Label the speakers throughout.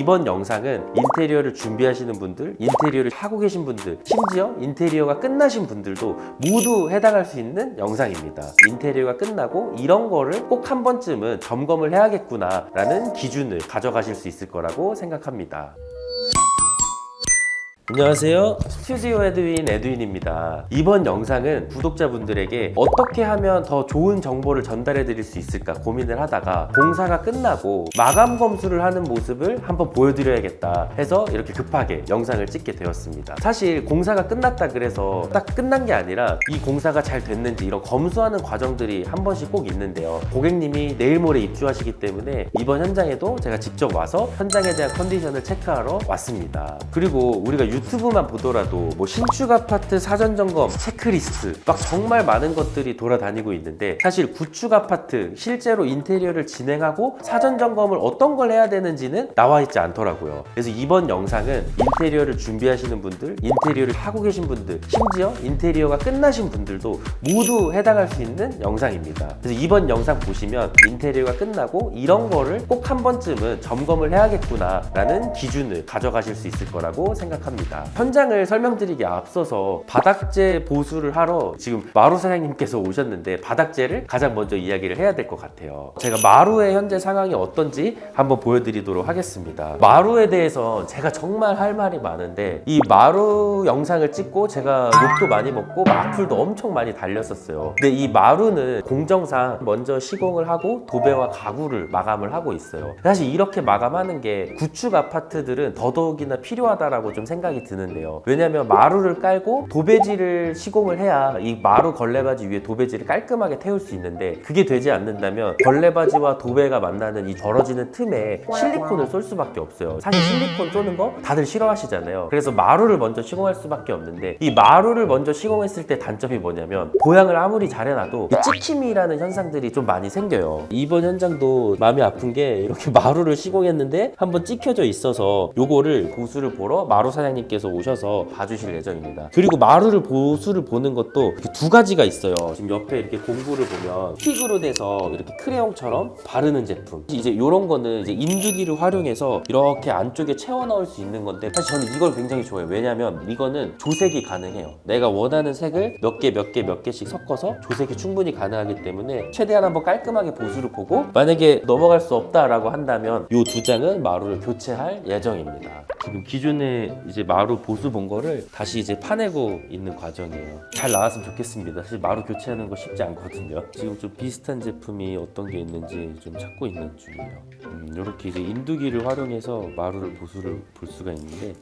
Speaker 1: 이번 영상은 인테리어를 준비하시는 분들, 인테리어를 하고 계신 분들, 심지어 인테리어가 끝나신 분들도 모두 해당할 수 있는 영상입니다. 인테리어가 끝나고 이런 거를 꼭 한 번쯤은 점검을 해야겠구나 라는 기준을 가져가실 수 있을 거라고 생각합니다. 안녕하세요. 스튜디오 에드윈입니다. 이번 영상은 구독자분들에게 어떻게 하면 더 좋은 정보를 전달해 드릴 수 있을까 고민을 하다가 공사가 끝나고 마감 검수를 하는 모습을 한번 보여드려야겠다 해서 이렇게 급하게 영상을 찍게 되었습니다. 사실 공사가 끝났다 그래서 딱 끝난 게 아니라 이 공사가 잘 됐는지 이런 검수하는 과정들이 한 번씩 꼭 있는데요. 고객님이 내일 모레 입주하시기 때문에 이번 현장에도 제가 직접 와서 현장에 대한 컨디션을 체크하러 왔습니다. 그리고 우리가 유튜브만 보더라도 뭐 신축 아파트 사전 점검 체크리스트 막 정말 많은 것들이 돌아다니고 있는데 사실 구축 아파트 실제로 인테리어를 진행하고 사전 점검을 어떤 걸 해야 되는지는 나와 있지 않더라고요. 그래서 이번 영상은 인테리어를 준비하시는 분들, 인테리어를 하고 계신 분들, 심지어 인테리어가 끝나신 분들도 모두 해당할 수 있는 영상입니다. 그래서 이번 영상 보시면 인테리어가 끝나고 이런 거를 꼭 한 번쯤은 점검을 해야겠구나 라는 기준을 가져가실 수 있을 거라고 생각합니다. 현장을 설명드리기 앞서서 바닥재 보수를 하러 지금 마루 사장님께서 오셨는데 바닥재를 가장 먼저 이야기를 해야 될 것 같아요. 제가 마루의 현재 상황이 어떤지 한번 보여드리도록 하겠습니다. 마루에 대해서 제가 정말 할 말이 많은데 이 마루 영상을 찍고 제가 욕도 많이 먹고 악플도 엄청 많이 달렸었어요. 근데 이 마루는 공정상 먼저 시공을 하고 도배와 가구를 마감을 하고 있어요. 사실 이렇게 마감하는 게 구축 아파트들은 더더욱이나 필요하다라고 좀 생각이 드는데요. 왜냐면 마루를 깔고 도배지를 시공을 해야 이 마루 걸레바지 위에 도배지를 깔끔하게 태울 수 있는데 그게 되지 않는다면 걸레바지와 도배가 만나는 이 벌어지는 틈에 실리콘을 쏠 수밖에 없어요. 사실 실리콘 쏘는 거 다들 싫어하시잖아요. 그래서 마루를 먼저 시공할 수밖에 없는데 이 마루를 먼저 시공했을 때 단점이 뭐냐면 보양을 아무리 잘해놔도 찍힘이라는 현상들이 좀 많이 생겨요. 이번 현장도 마음이 아픈 게 이렇게 마루를 시공했는데 한번 찍혀져 있어서 요거를 보수를 보러 마루 사장님께서 오셔서 봐주실 예정입니다. 그리고 마루를 보수를 보는 것도 두 가지가 있어요. 지금 옆에 이렇게 공구를 보면 픽으로 돼서 이렇게 크레용처럼 바르는 제품. 이제 이런 거는 이제 인두기를 활용해서 이렇게 안쪽에 채워 넣을 수 있는 건데 사실 저는 이걸 굉장히 좋아해요. 왜냐면 이거는 조색이 가능해요. 내가 원하는 색을 몇 개씩 섞어서 조색이 충분히 가능하기 때문에 최대한 한번 깔끔하게 보수를 보고 만약에 넘어갈 수 없다라고 한다면 이 두 장은 마루를 교체할 예정입니다. 지금 기존에 이제 마루 보수 본 거를 다시 이제 파내고 있는 과정이에요. 잘 나왔으면 좋겠습니다. 사실 마루 교체하는 거 쉽지 않거든요. 지금 좀 비슷한 제품이 어떤 게 있는지 좀 찾고 있는 중이에요. 이렇게 이제 인두기를 활용해서 마루를 보수를 볼 수가 있는데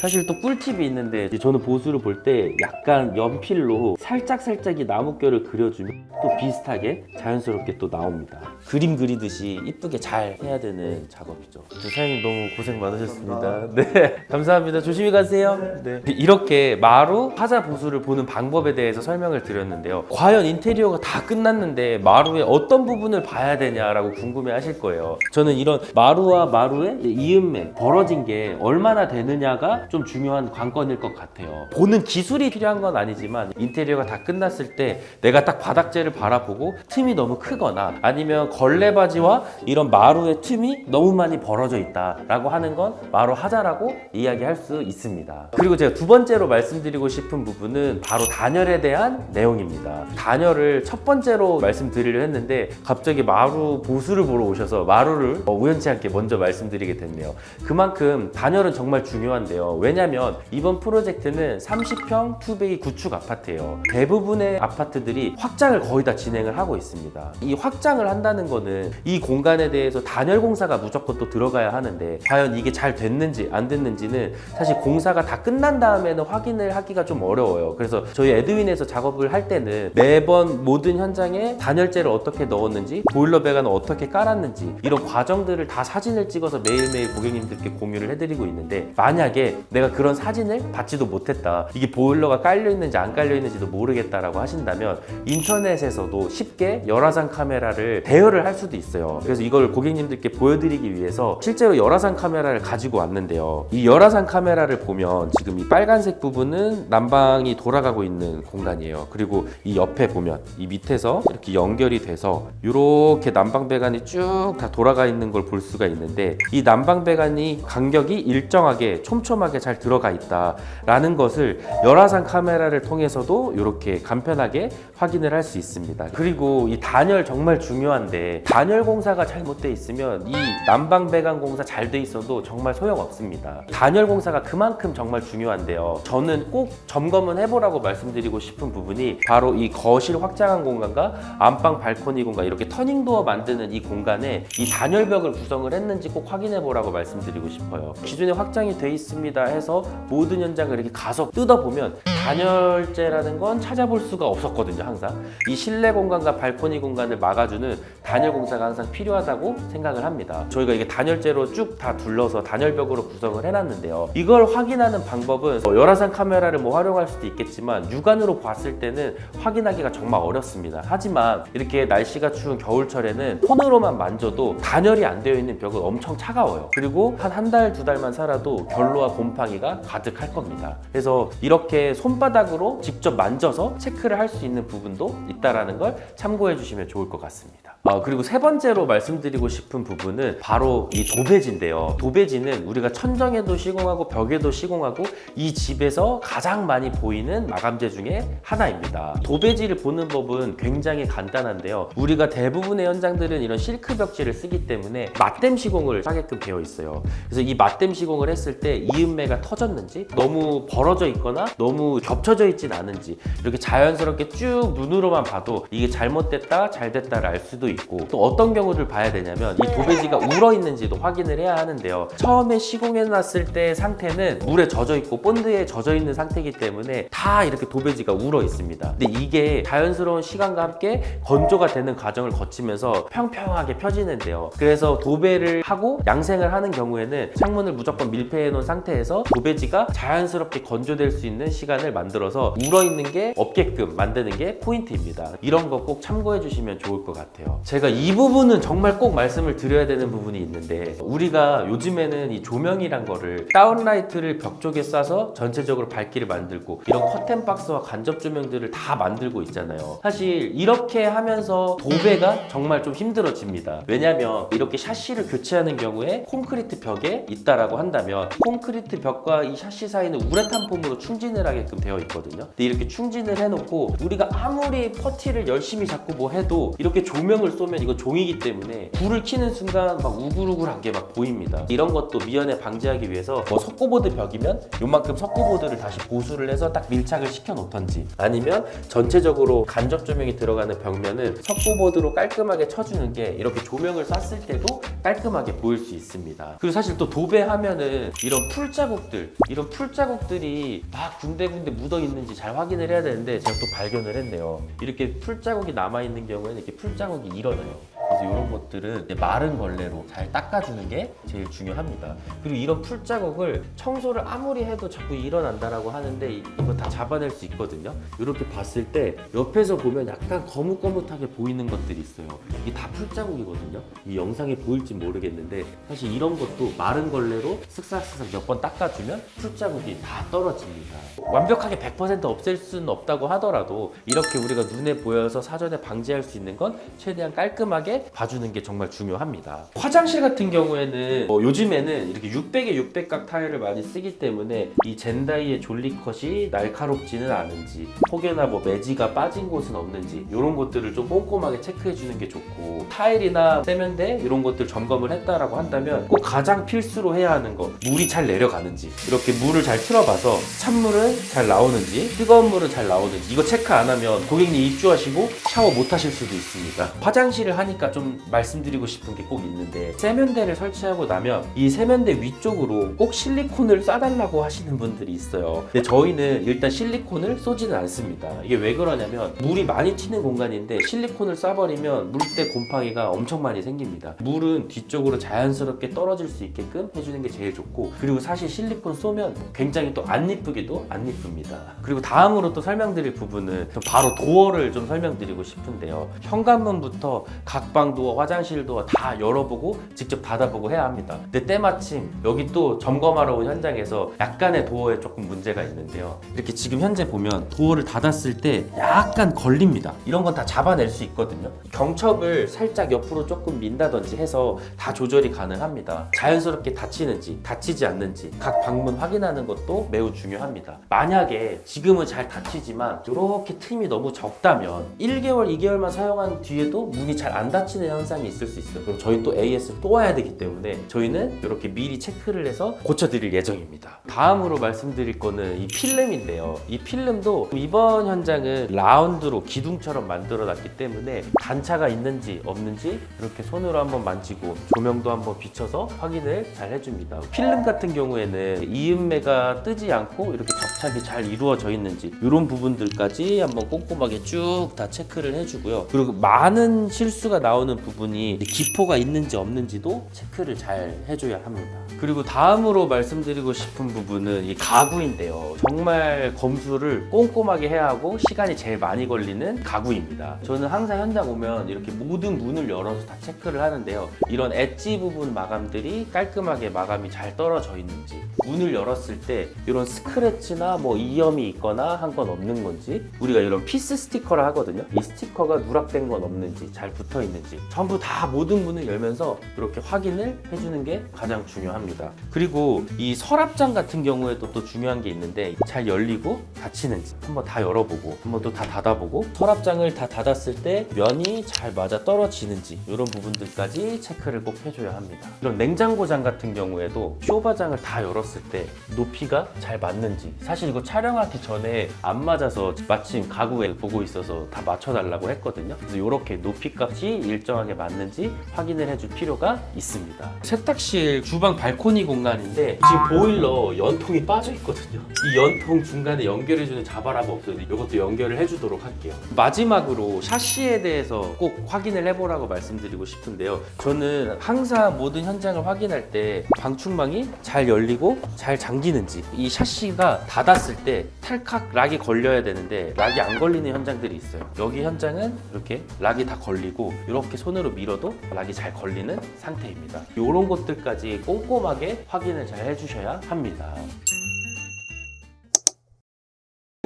Speaker 1: 사실 또 꿀팁이 있는데 저는 보수를 볼 때 약간 연필로 살짝 이 나뭇결을 그려주면 또 비슷하게 자연스럽게 또 나옵니다. 그림 그리듯이 이쁘게 잘 해야 되는 작업이죠. 사장님 너무 고생 많으셨습니다. 네, 감사합니다. 조심히 가세요. 네. 이렇게 마루 화자 보수를 보는 방법에 대해서 설명을 드렸는데요. 과연 인테리어가 다 끝났는데 마루의 어떤 부분을 봐야 되냐라고 궁금해 하실 거예요. 저는 이런 마루와 마루의 이음매 벌어진 게 얼마나 되느냐가 좀 중요한 관건일 것 같아요. 보는 기술이 필요한 건 아니지만 인테리어가 다 끝났을 때 내가 딱 바닥재를 바라보고 틈이 너무 크거나 아니면 걸레바지와 이런 마루의 틈이 너무 많이 벌어져 있다라고 하는 건 마루 하자라고 이야기할 수 있습니다. 그리고 제가 두 번째로 말씀드리고 싶은 부분은 바로 단열에 대한 내용입니다. 단열을 첫 번째로 말씀드리려 했는데 갑자기 마루 보수를 보러 오셔서 마루를 우연치 않게 먼저 말씀드리게 됐네요. 그만큼 단열은 정말 중요한데요. 왜냐면 이번 프로젝트는 30평 2베이 구축 아파트예요. 대부분의 아파트들이 확장을 거의 다 진행을 하고 있습니다. 이 확장을 한다는 거는 이 공간에 대해서 단열 공사가 무조건 또 들어가야 하는데 과연 이게 잘 됐는지 안 됐는지는 사실 공사가 다 끝난 다음에는 확인을 하기가 좀 어려워요. 그래서 저희 에드윈에서 작업을 할 때는 매번 모든 현장에 단열재를 어떻게 넣었는지 보일러 배관을 어떻게 깔았는지 이런 과정들을 다 사진을 찍어서 매일매일 고객님들께 공유를 해드리고 있는데 만약에 내가 그런 사진을 받지도 못했다, 이게 보일러가 깔려 있는지 안 깔려 있는지도 모르겠다라고 하신다면 인터넷에서도 쉽게 열화상 카메라를 대여를 할 수도 있어요. 그래서 이걸 고객님들께 보여드리기 위해서 실제로 열화상 카메라를 가지고 왔는데요. 이 열화상 카메라를 보면 지금 이 빨간색 부분은 난방이 돌아가고 있는 공간이에요. 그리고 이 옆에 보면 이 밑에서 이렇게 연결이 돼서 이렇게 난방 배관이 쭉 다 돌아가 있는 걸 볼 수가 있는데, 이 난방 배관이 간격이 일정하게 촘촘하게 잘 들어가 있다라는 것을 열화상 카메라를 통해서도 이렇게 간편하게 확인을 할 수 있습니다. 그리고 이 단열 정말 중요한데, 단열 공사가 잘못돼 있으면 이 난방 배관 공사 잘 돼 있어도 정말 소용없습니다. 단열 공사가 그만큼 정말 중요한데요. 저는 꼭 점검은 해보라고 말씀드리고 싶은 부분이 바로 이 거실 확장한 공간과 안방 발코니 공간, 이렇게 터닝도어 만드는 이 공간에 이 단열벽을 구성을 했는지 꼭 확인해 보라고 말씀드리고 싶어요. 기존에 확장이 돼 있습니다 해서 모든 현장을 이렇게 가서 뜯어보면 단열재라는 건 찾아볼 수가 없었거든요. 항상 이 실내 공간과 발코니 공간을 막아주는 단열 공사가 항상 필요하다고 생각을 합니다. 저희가 이게 단열재로 쭉 다 둘러서 단열벽으로 구성을 해놨는데요. 이걸 확인하는 방법은 열화상 카메라를 활용할 수도 있겠지만 육안으로 봤을 때는 확인하기가 정말 어렵습니다. 하지만 이렇게 날씨가 추운 겨울철에는 손으로만 만져도 단열이 안 되어 있는 벽은 엄청 차가워요. 그리고 한 달, 두 달만 살아도 결로와 곰팡이가 가득할 겁니다. 그래서 이렇게 손바닥으로 직접 만져서 체크를 할 수 있는 부분도 있다는 걸 참고해 주시면 좋을 것 같습니다. 그리고 세 번째로 말씀드리고 싶은 부분은 바로 이 도배지인데요. 도배지는 우리가 천정에도 시공하고 벽에도 시공하고 이 집에서 가장 많이 보이는 마감재 중에 하나입니다. 도배지를 보는 법은 굉장히 간단한데요. 우리가 대부분의 현장들은 이런 실크 벽지를 쓰기 때문에 맞댐 시공을 하게끔 되어 있어요. 그래서 이 맞댐 시공을 했을 때 이음매가 터졌는지, 너무 벌어져 있거나 너무 겹쳐져 있진 않은지, 이렇게 자연스럽게 쭉 눈으로만 봐도 이게 잘못됐다 잘 됐다를 알 수도 있고, 또 어떤 경우를 봐야 되냐면 이 도배지가 울어 있는지도 확인을 해야 하는데요. 처음에 시공해 놨을 때 상태는 물에 젖어 있고 본드에 젖어 있는 상태이기 때문에 다 이렇게 도배지가 울어 있습니다. 근데 이게 자연스러운 시간과 함께 건조가 되는 과정을 거치면서 평평하게 펴지는데요. 그래서 도배를 하고 양생을 하는 경우에는 창문을 무조건 밀폐해 놓은 상태에서 도배지가 자연스럽게 건조될 수 있는 시간을 만들어서 울어 있는 게 없게끔 만드는 게 포인트입니다. 이런 거 꼭 참고해 주시면 좋을 것 같아요. 제가 이 부분은 정말 꼭 말씀을 드려야 되는 부분이 있는데, 우리가 요즘에는 이 조명이란 거를 다운라이트를 벽 쪽에 쏴서 전체적으로 밝기를 만들고 이런 커튼박스와 간접 조명들을 다 만들고 있잖아요. 사실 이렇게 하면서 도배가 정말 좀 힘들어집니다. 왜냐면 이렇게 샤시를 교체하는 경우에 콘크리트 벽에 있다라고 한다면 콘크리트 벽과 이 샤시 사이는 우레탄 폼으로 충진을 하게끔 되어 있거든요. 근데 이렇게 충진을 해놓고 우리가 아무리 퍼티를 열심히 잡고 뭐 해도 이렇게 조명을 쏘면 이거 종이기 때문에 불을 켜는 순간 막 우글우글한 게 막 보입니다. 이런 것도 미연에 방지하기 위해서 석고보드 벽이면 요만큼 석고보드를 다시 보수를 해서 딱 밀착을 시켜 놓던지, 아니면 전체적으로 간접 조명이 들어가는 벽면은 석고보드로 깔끔하게 쳐주는 게 이렇게 조명을 쐈을 때도 깔끔하게 보일 수 있습니다. 그리고 사실 또 도배하면은 이런 풀자국들이 막 군데군데 묻어 있는지 잘 확인을 해야 되는데, 제가 또 발견을 했네요. 이렇게 풀자국이 남아있는 경우에는 이렇게 풀자국이 일어나요. 그래서 이런 것들은 마른 걸레로 잘 닦아주는 게 제일 중요합니다. 그리고 이런 풀자국을 청소를 아무리 해도 자꾸 일어난다라고 하는데 이거 다 잡아낼 수 있거든요. 이렇게 봤을 때 옆에서 보면 약간 거뭇거뭇하게 보이는 것들이 있어요. 이게 다 풀자국이거든요. 이 영상에 보일지 모르겠는데 사실 이런 것도 마른 걸레로 슥싹슥싹 몇 번 닦아주면 풀자국이 다 떨어집니다. 완벽하게 100% 없앨 수는 없다고 하더라도 이렇게 우리가 눈에 보여서 사전에 방지할 수 있는 건 최대한 깔끔하게 봐주는 게 정말 중요합니다. 화장실 같은 경우에는 요즘에는 이렇게 600에 600각 타일을 많이 쓰기 때문에 이 젠다이의 졸리컷이 날카롭지는 않은지, 혹여나 매지가 빠진 곳은 없는지 이런 것들을 좀 꼼꼼하게 체크해 주는 게 좋고, 타일이나 세면대 이런 것들 점검을 했다라고 한다면 꼭 가장 필수로 해야 하는 거, 물이 잘 내려가는지, 이렇게 물을 잘 틀어봐서 찬물은 잘 나오는지 뜨거운 물은 잘 나오는지 이거 체크 안 하면 고객님 입주하시고 샤워 못 하실 수도 있습니다. 화장실을 하니까 좀 말씀드리고 싶은 게 꼭 있는데, 세면대를 설치하고 나면 이 세면대 위쪽으로 꼭 실리콘을 쏴달라고 하시는 분들이 있어요. 근데 저희는 일단 실리콘을 쏘지는 않습니다. 이게 왜 그러냐면 물이 많이 튀는 공간인데 실리콘을 쏴버리면 물때 곰팡이가 엄청 많이 생깁니다. 물은 뒤쪽으로 자연스럽게 떨어질 수 있게끔 해주는 게 제일 좋고, 그리고 사실 실리콘 쏘면 굉장히 또 안 이쁘기도 안 이쁩니다. 그리고 다음으로 또 설명드릴 부분은 바로 도어를 좀 설명드리고 싶은데요. 현관문부터 각 방 도어, 화장실 도어 다 열어보고 직접 닫아보고 해야 합니다. 근데 때마침 여기 또 점검하러 온 현장에서 약간의 도어에 조금 문제가 있는데요. 이렇게 지금 현재 보면 도어를 닫았을 때 약간 걸립니다. 이런 건 다 잡아낼 수 있거든요. 경첩을 살짝 옆으로 조금 민다든지 해서 다 조절이 가능합니다. 자연스럽게 닫히는지 닫히지 않는지 각 방문 확인하는 것도 매우 중요합니다. 만약에 지금은 잘 닫히지만 이렇게 틈이 너무 적다면 1개월, 2개월만 사용한 뒤에도 문이 잘 안 닫히는 현상이 있을 수 있어요. 그럼 저희 또 AS를 또 와야 되기 때문에 저희는 이렇게 미리 체크를 해서 고쳐드릴 예정입니다. 다음으로 말씀드릴 거는 이 필름인데요. 이 필름도 이번 현장은 라운드로 기둥처럼 만들어 놨기 때문에 단차가 있는지 없는지 이렇게 손으로 한번 만지고 조명도 한번 비춰서 확인을 잘 해줍니다. 필름 같은 경우에는 이음매가 뜨지 않고 이렇게 접착이 잘 이루어져 있는지 이런 부분들까지 한번 꼼꼼하게 쭉 다 체크를 해주고요. 그리고 많은 실수가 나오는 부분이 기포가 있는지 없는지도 체크를 잘 해줘야 합니다. 그리고 다음으로 말씀드리고 싶은 부분은 이 가구인데요. 정말 검수를 꼼꼼하게 해야 하고 시간이 제일 많이 걸리는 가구입니다. 저는 항상 현장 오면 이렇게 모든 문을 열어서 다 체크를 하는데요. 이런 엣지 부분 마감들이 깔끔하게 마감이 잘 떨어져 있는지, 문을 열었을 때 이런 스크래치나 뭐 이염이 있거나 한 건 없는 건지, 우리가 이런 피스 스티커라 하거든요. 이 스티커가 누락된 건 없는지, 잘 붙어 있는지 전부 다 모든 문을 열면서 이렇게 확인을 해주는 게 가장 중요합니다. 그리고 이 서랍장 같은 경우에도 또 중요한 게 있는데, 잘 열리고 닫히는지 한번 다 열어보고 한번 또 다 닫아보고, 서랍장을 다 닫았을 때 면이 잘 맞아 떨어지는지 이런 부분들까지 체크를 꼭 해줘야 합니다. 이런 냉장고장 같은 경우에도 쇼바장을 다 열었을 때 높이가 잘 맞는지, 사실 이거 촬영하기 전에 안 맞아서 마침 가구에 보고 있어서 다 맞춰달라고 했거든요. 그래서 이렇게 높이 값이 일정하게 맞는지 확인을 해줄 필요가 있습니다. 세탁실 주방 발코니 공간인데 지금 보일러 연통이 빠져 있거든요. 이 연통 중간에 연결해주는 자바라가 없어요. 이것도 연결을 해주도록 할게요. 마지막으로 샤시에 대해서 꼭 확인을 해보라고 말씀드리고 싶은데요. 저는 항상 모든 현장을 확인할 때 방충망이 잘 열리고 잘 잠기는지, 이 샤시가 닫았을 때 탈칵 락이 걸려야 되는데 락이 안 걸리는 현장들이 있어요. 여기 현장은 이렇게 락이 다 걸리고 이렇게 손으로 밀어도 락이 잘 걸리는 상태입니다. 이런 것들까지 꼼꼼하게 확인을 잘 해주셔야 합니다.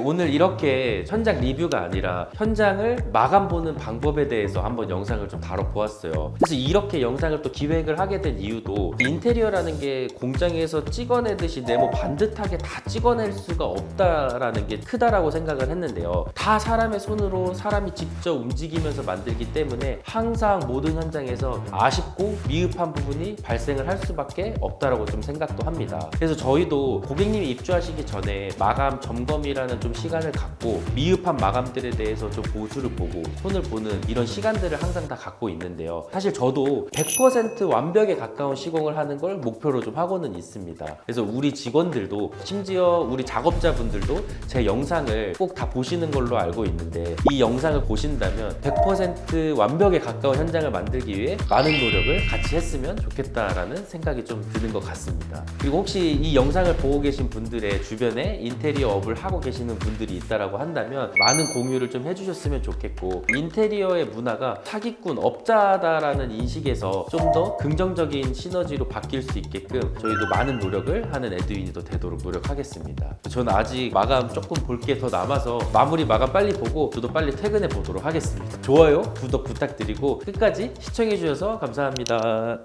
Speaker 1: 오늘 이렇게 현장 리뷰가 아니라 현장을 마감 보는 방법에 대해서 한번 영상을 좀 다뤄보았어요. 그래서 이렇게 영상을 또 기획을 하게 된 이유도, 인테리어라는 게 공장에서 찍어내듯이 네모 반듯하게 다 찍어낼 수가 없다라는 게 크다라고 생각을 했는데요. 다 사람의 손으로 사람이 직접 움직이면서 만들기 때문에 항상 모든 현장에서 아쉽고 미흡한 부분이 발생을 할 수밖에 없다라고 좀 생각도 합니다. 그래서 저희도 고객님이 입주하시기 전에 마감 점검이라는 좀 시간을 갖고 미흡한 마감들에 대해서 좀 보수를 보고 손을 보는 이런 시간들을 항상 다 갖고 있는데요. 사실 저도 100% 완벽에 가까운 시공을 하는 걸 목표로 좀 하고는 있습니다. 그래서 우리 직원들도, 심지어 우리 작업자분들도 제 영상을 꼭 다 보시는 걸로 알고 있는데, 이 영상을 보신다면 100% 완벽에 가까운 현장을 만들기 위해 많은 노력을 같이 했으면 좋겠다라는 생각이 좀 드는 것 같습니다. 그리고 혹시 이 영상을 보고 계신 분들의 주변에 인테리어 업을 하고 계시는 분들이 있다라고 한다면 많은 공유를 좀 해주셨으면 좋겠고, 인테리어의 문화가 사기꾼, 업자다라는 인식에서 좀 더 긍정적인 시너지로 바뀔 수 있게끔 저희도 많은 노력을 하는 에드윈이 더 되도록 노력하겠습니다. 저는 아직 마감 조금 볼 게 더 남아서 마무리 마감 빨리 보고 저도 빨리 퇴근해 보도록 하겠습니다. 좋아요, 구독 부탁드리고 끝까지 시청해 주셔서 감사합니다.